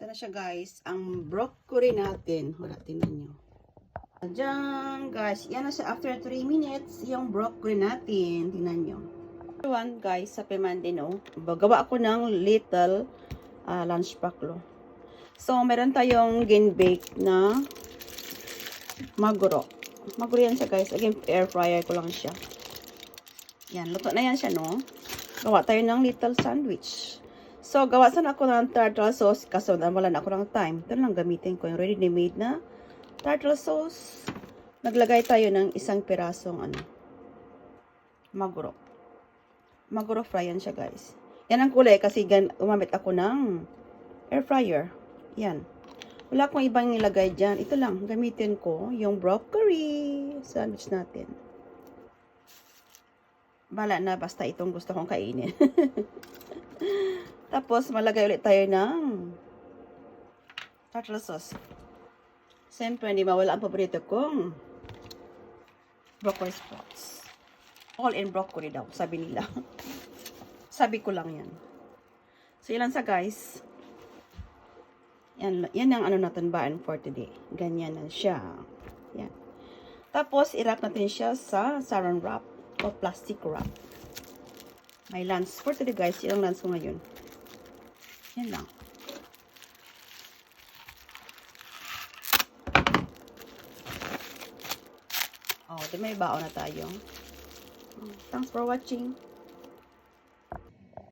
Ito na siya guys, ang broccoli natin. Wala, tingnan nyo. Diyan guys, yan na siya after 3 minutes, yung broccoli natin. Tingnan nyo. One guys, sa Pemandino, gawa ako ng little lunch pack lo. So, meron tayong gin-bake na maguro. Maguro yan siya guys. Again, air fryer ko lang siya. Yan, luto na yan siya no. Gawa tayo ng little sandwich. So, gawa sana ako ng tartar sauce kaso wala na ako ng time. Ito lang gamitin ko yung ready-made na tartar sauce. Naglagay tayo ng isang pirasong maguro. Maguro fry yan siya guys. Yan ang kulay kasi umamit ako ng air fryer. Yan. Wala akong ibang nilagay dyan. Ito lang, gamitin ko yung broccoli sandwich natin. Bala na, basta itong gusto kong kainin. Tapos, malagay ulit tayo ng tartar sauce. Siyempre, hindi mawala ang paborito kong broccoli sprouts. All in broccoli daw, sabi nila. Sabi ko lang yan. So, ilan sa guys. Yan ang natin baan for today. Ganyan na siya. Yan. Tapos, i-wrap natin siya sa saran wrap o plastic wrap. May lunch for today guys. Ilang lunch ko ngayon. Yan lang. Oh, di may baon na tayo. Thanks for watching.